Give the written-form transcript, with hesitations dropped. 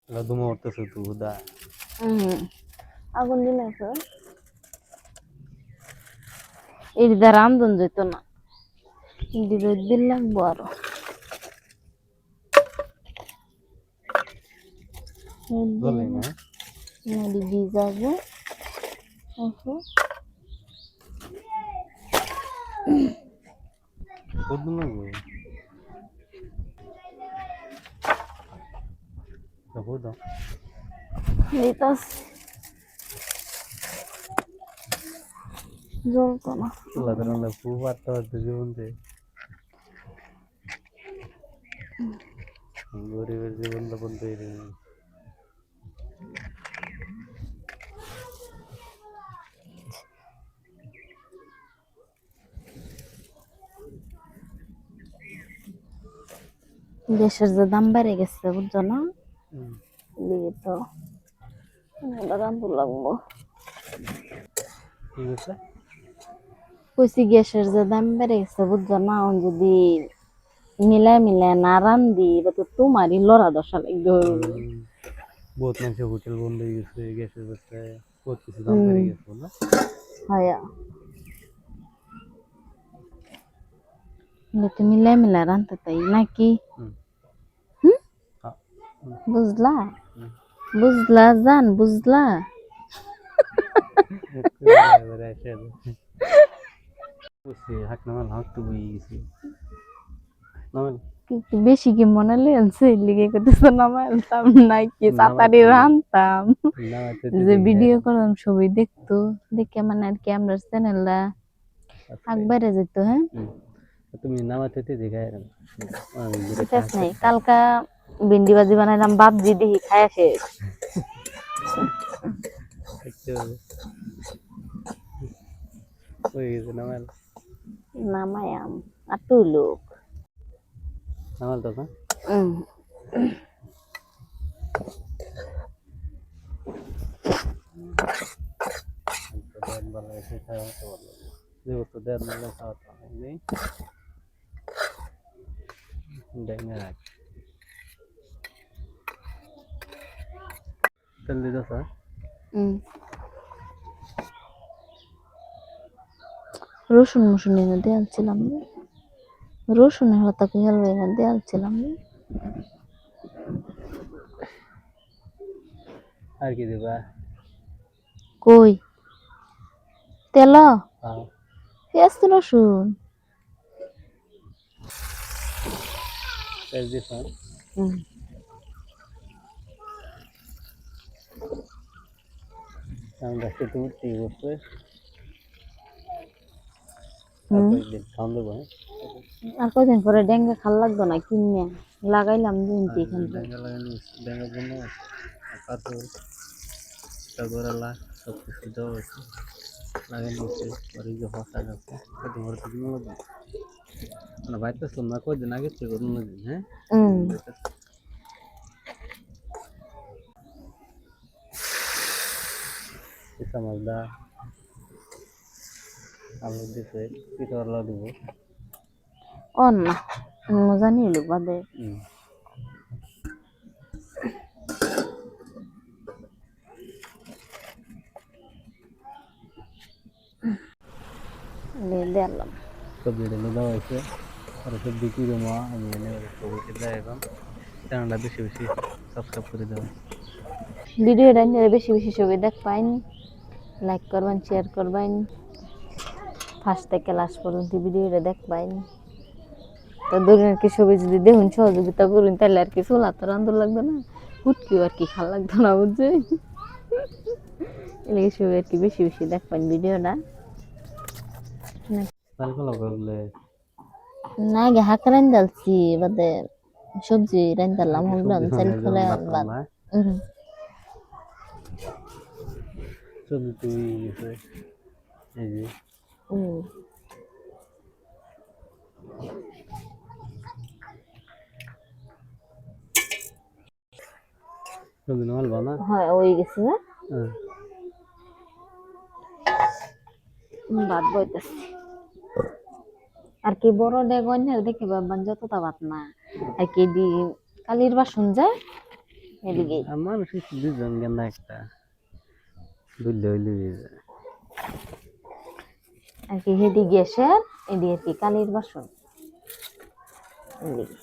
Lalu mau terus itu udah. আগুন দিলে তো এই যে রান্ধন যেত না রোদ দিন লাগবো আরো Boleh na? নদী ভিজাবো Kudu na go. Kudu. দিতাস জ্বলতো না Lalu na po bato at Jibon de. গরিবের জীবন যাপন তৈরি গ্যাসের যে দাম বেড়ে গেছে বুঝছো না দিয়ে তো রান্ধু লাগবো ঠিক আছে কইছি গ্যাসের যে দাম বেড়ে গেছে বুঝছো না যদি মিলায় না রান্ধি এটা তো তোমারই লড়া দশা লাগবে বহুত মানুষের হোটেল বন্ধ হয়ে গেছে গ্যাসের ব্যবসায় বহুত কিছু দাম বেড়ে গেছে না হ্যাঁ তো মিলায় রান্ধতে তাই নাকি বুঝলা বুঝলা জান বুঝলা হাক নামাল হাক তো বই গেছি নামাল বেশি কি মনে লেনছে লিগে করতেছ নামাইতাম নাকি তাড়াতাড়ি রান্তাম যে ভিডিও করলাম সবাই দেখতো দেখে মানে আর কি আমরা চ্যানেলটা একবারে যেত হ্যাঁ তুমি নামাতে দেখায় শেষ নাই কালকা ভিন্ডি ভাজি বানাইলাম বাপজি দেখি খায়া শেষ নামায়াম আর তুই লোক নামাল তো না ভালো এসে খাওয়া তো ভালো যেহেতু দেড় মিলে খাওয়া তো হয়নি ডাইনে রাখ তেল দিতে স্যার রসুন মসুন এনে দেয়ালছিলাম রসুনের হতা খেয়াল এনে দেয়ালছিলাম আর কি দেবা কই তেল পেঁয়াজ তো রসুন তেল দিছ আমি দেখতে তুমি ঠিক বসবে খাওয়ান দেবো আর কয়দিন পরে ডেঙ্গা খাল লাগতো না কিনে লাগাইলাম দিনটি এখান থেকে ডেঙ্গার জন্য কাতল গোড়ালা সব কিছু দেওয়া হয়েছে লাগাই নিয়েছে পরে যে হসা যাচ্ছে কদিন পরে তো লাগবে মানে বাইতে আসলাম না কয়দিন আগে থেকে অন্যদিন হ্যাঁ মাছদা আলু দিছে পিঠা দিব না জানি লোক বাদে দিলাম সবজি দেওয়া হয়েছে আর সবজি কি দেবো আমি এনে সবজি দেয় এখন চ্যানেলটা বেশি বেশি সাবস্ক্রাইব করে দেবো ভিডিওটা বেশি বেশি ছবি দেখ পাইন লাইক করবেন শেয়ার করবেন ফার্স্ট থেকে লাস্ট পর্যন্ত ভিডিওটা দেখ পাইন তো ধরুন আর কি ছবি যদি দেখুন সহযোগিতা করুন তাহলে আর কি চলা তো রান্ধন লাগবে না হুটকিও আর কি খাল লাগতো না বুঝছে এলাকা ছবি আর কি বেশি বেশি দেখ পাইন ভিডিওটা না গে হাক রান্দালছি বাদে সবজি রান্দালাম হলাম চাল ফেলে বাদ সবজি তুই এই যে সবজি নল বানা হয় ওই গেছে না বাদ বইতেছি আর কি বড় ডেগনের দেখে বাবান যতটা বাত না আর কি দি কালির বাসন যায় এদিকে আর মানুষ হচ্ছে দুজন গেন্দা একটা বুঝলে হইলে আর কি হেদি গ্যাসের এদিকে আর কি কালির বাসন এদিকে